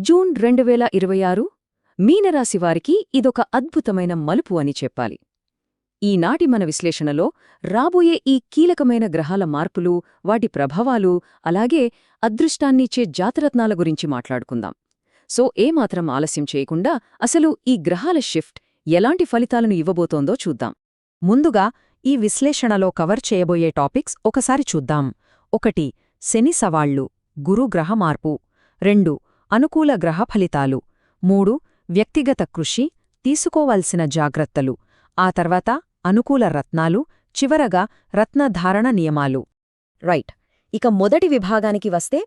June 2026 మీనరాశివారికి ఇదొక అద్భుతమైన మలుపు అని చెప్పాలి. ఈనాటి మన విశ్లేషణలో రాబోయే ఈ కీలకమైన గ్రహాల మార్పులు, వాటి ప్రభావాలు, అలాగే అదృష్టాన్నిచ్చే జాతరత్నాల గురించి మాట్లాడుకుందాం. సో ఏమాత్రం ఆలస్యం చేయకుండా అసలు ఈ గ్రహాల షిఫ్ట్ ఎలాంటి ఫలితాలను ఇవ్వబోతోందో చూద్దాం. ముందుగా ఈ విశ్లేషణలో కవర్ చేయబోయే టాపిక్స్ ఒకసారి చూద్దాం. 1. శని సవాళ్లు, గురు గ్రహ మార్పు. 2. అనుకూల గ్రహ ఫలితాలు. 3. వ్యక్తిగత కృషి, తీసుకోవాల్సిన జాగ్రత్తలు. ఆ తర్వాత అనుకూల రత్నాలు, చివరగా రత్నధారణ నియమాలు. రైట్. ఇక మొదటి విభాగానికి వస్తే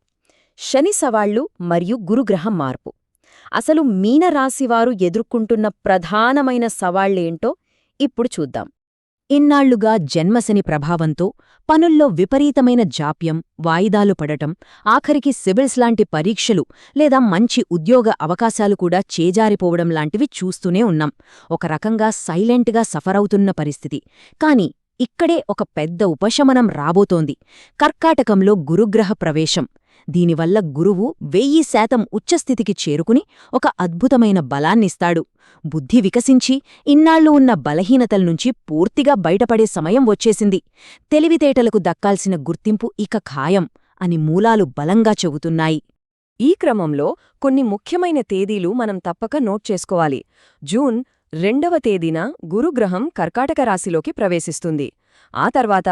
శని సవాళ్లు మరియు గురుగ్రహం మార్పు. అసలు మీనరాశివారు ఎదుర్కొంటున్న ప్రధానమైన సవాళ్లేంటో ఇప్పుడు చూద్దాం. ఇన్నాళ్లుగా జన్మశని ప్రభావంతో పనుల్లో విపరీతమైన జాప్యం, వాయిదాలు పడటం, ఆఖరికి సివిల్స్ లాంటి పరీక్షలు లేదా మంచి ఉద్యోగ అవకాశాలు కూడా చేజారిపోవడం లాంటివి చూస్తూనే ఉన్నాం. ఒక రకంగా సైలెంట్గా సఫరవుతున్న పరిస్థితి. కాని ఇక్కడే ఒక పెద్ద ఉపశమనం రాబోతోంది. కర్కాటకంలో గురుగ్రహ ప్రవేశం. దీనివల్ల గురువు 1000% ఉచ్చస్థితికి చేరుకుని ఒక అద్భుతమైన బలాన్నిస్తాడు. బుద్ధి వికసించి ఇన్నాళ్లు ఉన్న బలహీనతల్నుంచి పూర్తిగా బయటపడే సమయం వచ్చేసింది. తెలివితేటలకు దక్కాల్సిన గుర్తింపు ఇక ఖాయం అని మూలాలు బలంగా చెబుతున్నాయి. ఈ క్రమంలో కొన్ని ముఖ్యమైన తేదీలు మనం తప్పక నోట్ చేసుకోవాలి. జూన్ 2వ తేదీన గురుగ్రహం కర్కాటక రాశిలోకి ప్రవేశిస్తుంది. ఆ తర్వాత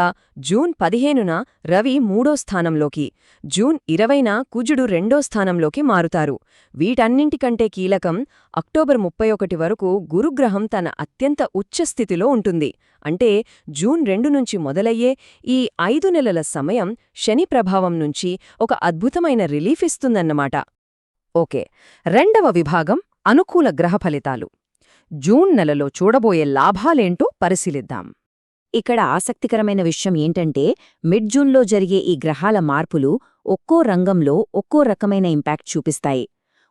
జూన్ 15న రవి 3వ స్థానంలోకి, జూన్ 20న కుజుడు 2వ స్థానంలోకి మారుతారు. వీటన్నింటికంటే కీలకం, అక్టోబర్ 31 వరకు గురుగ్రహం తన అత్యంత ఉచ్చస్థితిలో ఉంటుంది. అంటే జూన్ 2 నుంచి మొదలయ్యే ఈ 5 నెలల సమయం శని ప్రభావం నుంచి ఒక అద్భుతమైన రిలీఫ్ ఇస్తుందన్నమాట. ఓకే, 2వ విభాగం అనుకూల గ్రహ ఫలితాలు. జూన్ నెలలో చూడబోయే లాభాలేంటో పరిశీలిద్దాం. ఇక్కడ ఆసక్తికరమైన విషయం ఏంటంటే, మిడ్ జూన్లో జరిగే ఈ గ్రహాల మార్పులు ఒక్కో రంగంలో ఒక్కో రకమైన ఇంపాక్ట్ చూపిస్తాయి.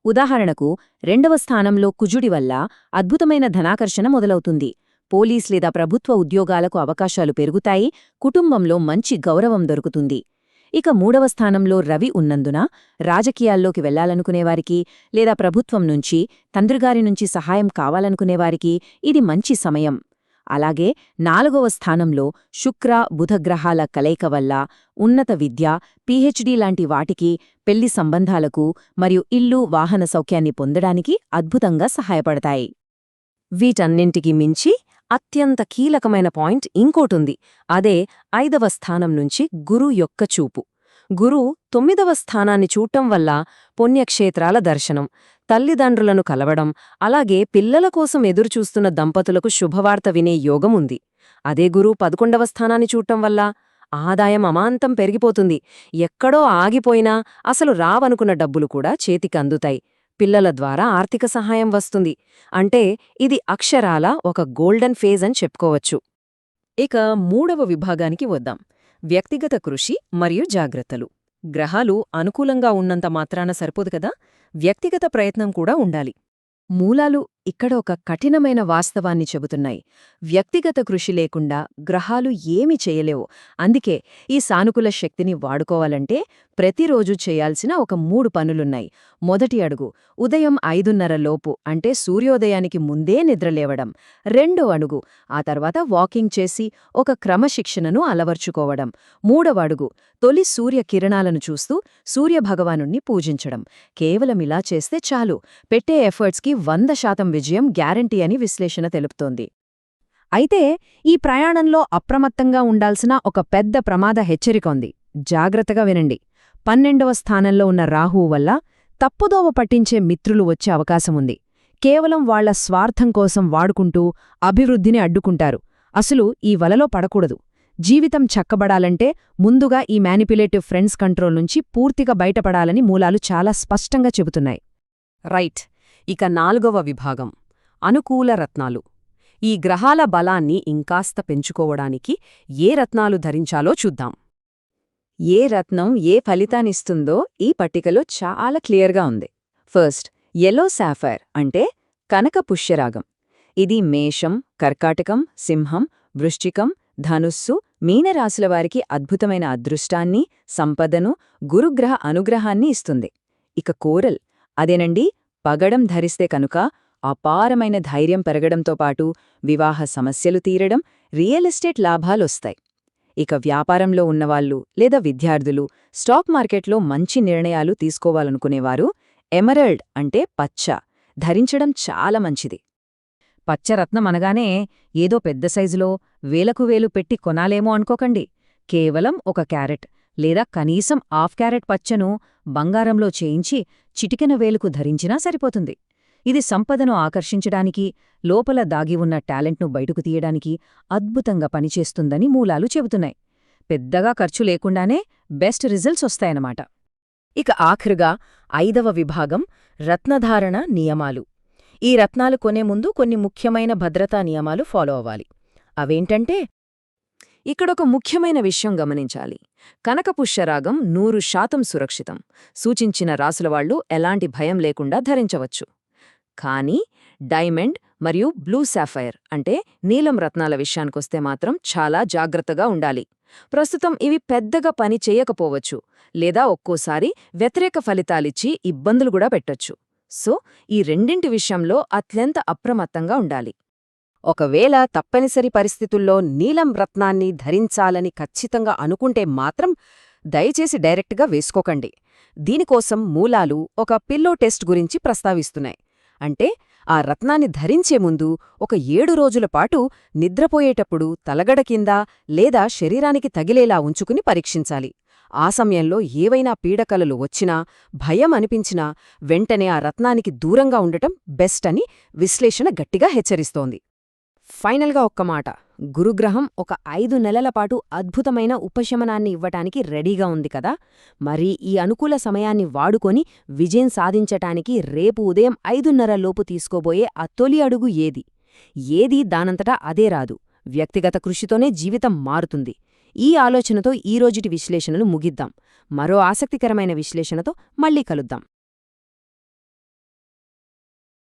ఉదాహరణకు 2వ స్థానంలో కుజుడి వల్ల అద్భుతమైన ధనాకర్షణ మొదలవుతుంది. పోలీస్ లేదా ప్రభుత్వ ఉద్యోగాలకు అవకాశాలు పెరుగుతాయి, కుటుంబంలో మంచి గౌరవం దొరుకుతుంది. ఇక 3వ స్థానంలో రవి ఉన్నందున రాజకీయాల్లోకి వెళ్లాలనుకునేవారికి లేదా ప్రభుత్వం నుంచి, తండ్రిగారి నుంచి సహాయం కావాలనుకునేవారికి ఇది మంచి సమయం. అలాగే 4వ స్థానంలో శుక్ర బుధగ్రహాల కలయిక వల్ల ఉన్నత విద్య, పీహెచ్డీ లాంటి వాటికి, పెళ్లి సంబంధాలకు మరియు ఇల్లు వాహన సౌఖ్యాన్ని పొందడానికి అద్భుతంగా సహాయపడతాయి. వీటన్నింటికి మించి అత్యంత కీలకమైన పాయింట్ ఇంకోటుంది. అదే 5వ స్థానం నుంచి గురు యొక్క చూపు. గురు 9వ స్థానాన్ని చూడటం వల్ల పుణ్యక్షేత్రాల దర్శనం, తల్లిదండ్రులను కలవడం, అలాగే పిల్లల కోసం ఎదురుచూస్తున్న దంపతులకు శుభవార్త వినే యోగం ఉంది. అదే గురు 11వ స్థానాన్ని చూడటం వల్ల ఆదాయం అమాంతం పెరిగిపోతుంది. ఎక్కడో ఆగిపోయినా అసలు రావనుకున్న డబ్బులు కూడా చేతికందుతాయి. పిల్లల ద్వారా ఆర్థిక సహాయం వస్తుంది. అంటే ఇది అక్షరాల ఒక గోల్డెన్ ఫేజ్ అని చెప్పుకోవచ్చు. ఇక 3వ విభాగానికి వద్దాం. వ్యక్తిగత కృషి మరియు జాగ్రత్తలు. గ్రహాలు అనుకూలంగా ఉన్నంత మాత్రాన సరిపోదు కదా, వ్యక్తిగత ప్రయత్నం కూడా ఉండాలి. మూలాలు ఇక్కడ ఒక కఠినమైన వాస్తవాన్ని చెబుతున్నాయి. వ్యక్తిగత కృషి లేకుండా గ్రహాలు ఏమీ చేయలేవు. అందుకే ఈ సానుకూల శక్తిని వాడుకోవాలంటే ప్రతిరోజు చేయాల్సిన ఒక 3 పనులున్నాయి. మొదటి అడుగు, ఉదయం 5:30 లోపు అంటే సూర్యోదయానికి ముందే నిద్రలేవడం. 2వ అడుగు, ఆ తర్వాత వాకింగ్ చేసి ఒక క్రమశిక్షణను అలవర్చుకోవడం. 3వ అడుగు, తొలి సూర్యకిరణాలను చూస్తూ సూర్యభగవానుణ్ణి పూజించడం. కేవలం ఇలా చేస్తే చాలు, పెట్టే ఎఫర్ట్స్కి 100% విజయం గ్యారంటీ అని విశ్లేషణ తెలుపుతోంది. అయితే ఈ ప్రయాణంలో అప్రమత్తంగా ఉండాల్సిన ఒక పెద్ద ప్రమాద హెచ్చరిక ఉంది. జాగ్రత్తగా వినండి. 12వ స్థానంలో ఉన్న రాహువు వల్ల తప్పుదోవ పట్టించే మిత్రులు వచ్చే అవకాశముంది. కేవలం వాళ్ల స్వార్థం కోసం వాడుకుంటూ అభివృద్ధిని అడ్డుకుంటారు. అసలు ఈ వలలో పడకూడదు. జీవితం చక్కబడాలంటే ముందుగా ఈ మ్యానిపులేటివ్ ఫ్రెండ్స్ కంట్రోల్ నుంచి పూర్తిగా బయటపడాలని మూలాలు చాలా స్పష్టంగా చెబుతున్నాయి. రైట్. ఇక 4వ విభాగం అనుకూల రత్నాలు. ఈ గ్రహాల బలాన్ని ఇంకాస్త పెంచుకోవడానికి ఏ రత్నాలు ధరించాలో చూద్దాం. ఏ రత్నం ఏ ఫలితాన్నిస్తుందో ఈ పట్టికలో చాలా క్లియర్గా ఉంది. ఫస్ట్, యెల్లో సాఫైర్ అంటే కనక పుష్యరాగం. ఇది మేషం, కర్కాటకం, సింహం, వృశ్చికం, ధనుస్సు, మీనరాశులవారికి అద్భుతమైన అదృష్టాన్ని, సంపదను, గురుగ్రహ అనుగ్రహాన్ని ఇస్తుంది. ఇక కోరల్ అదేనండి, పగడం ధరిస్తే కనుక అపారమైన ధైర్యం పెరగడంతో పాటు వివాహ సమస్యలు తీరడం, రియల్ ఎస్టేట్ లాభాలొస్తాయి. ఇక వ్యాపారంలో ఉన్నవాళ్లు లేదా విద్యార్థులు, స్టాక్ మార్కెట్లో మంచి నిర్ణయాలు తీసుకోవాలనుకునేవారు ఎమరల్డ్ అంటే పచ్చ ధరించడం చాలా మంచిది. పచ్చరత్నం అనగానే ఏదో పెద్ద సైజులో వేలకు వేలు పెట్టి కొనాలేమో అనుకోకండి. కేవలం 1 క్యారెట్ లేదా కనీసం ½ క్యారెట్ పచ్చను బంగారంలో చేయించి చిటికెన వేలుకు ధరించినా సరిపోతుంది. ఇది సంపదను ఆకర్షించడానికి, లోపల దాగి ఉన్న టాలెంట్ను బయటకు తీయడానికి అద్భుతంగా పనిచేస్తుందని మూలాలు చెబుతున్నాయి. పెద్దగా ఖర్చు లేకుండానే బెస్ట్ రిజల్ట్స్ వస్తాయన్నమాట. ఇక ఆఖరుగా 5వ విభాగం రత్నధారణ నియమాలు. ఈ రత్నాలు కొనే ముందు కొన్ని ముఖ్యమైన భద్రతా నియమాలు ఫాలో అవ్వాలి. అవేంటంటే, ఇక్కడొక ముఖ్యమైన విషయం గమనించాలి. కనకపుష్యరాగం 100% సురక్షితం. సూచించిన రాసులవాళ్లు ఎలాంటి భయం లేకుండా ధరించవచ్చు. కానీ డైమండ్ మరియు బ్లూ సాఫైర్ అంటే నీలం రత్నాల విషయానికొస్తే మాత్రం చాలా జాగ్రత్తగా ఉండాలి. ప్రస్తుతం ఇవి పెద్దగా పని చేయకపోవచ్చు, లేదా ఒక్కోసారి వ్యతిరేక ఫలితాలిచ్చి ఇబ్బందులు కూడా పెట్టొచ్చు. సో ఈ రెండింటి విషయంలో అత్యంత అప్రమత్తంగా ఉండాలి. ఒకవేళ తప్పనిసరి పరిస్థితుల్లో నీలం రత్నాన్ని ధరించాలని ఖచ్చితంగా అనుకుంటే మాత్రం దయచేసి డైరెక్ట్గా వేసుకోకండి. దీనికోసం మూలాలు ఒక పిల్లో టెస్ట్ గురించి ప్రస్తావిస్తున్నాయి. అంటే ఆ రత్నాన్ని ధరించే ముందు ఒక 7 రోజుల పాటు నిద్రపోయేటప్పుడు తలగడ కింద లేదా శరీరానికి తగిలేలా ఉంచుకుని పరీక్షించాలి. ఆ సమయంలో ఏవైనా పీడకలలు వచ్చినా, భయం అనిపించినా వెంటనే ఆ రత్నానికి దూరంగా ఉండటం బెస్ట్ అని విశ్లేషణ గట్టిగా హెచ్చరిస్తోంది. ఫైనల్గా ఒక్క మాట, గురుగ్రహం ఒక 5 నెలల పాటు అద్భుతమైన ఉపశమనాన్ని ఇవ్వటానికి రెడీగా ఉంది కదా. మరి ఈ అనుకూల సమయాన్ని వాడుకొని విజయం సాధించటానికి రేపు ఉదయం 5:30 లోపు తీసుకోబోయే ఆ తొలి అడుగు ఏదీ దానంతటా అదే రాదు. వ్యక్తిగత కృషితోనే జీవితం మారుతుంది. ఈ ఆలోచనతో ఈరోజుటి విశ్లేషణలు ముగిద్దాం. మరో ఆసక్తికరమైన విశ్లేషణతో మళ్ళీ కలుద్దాం.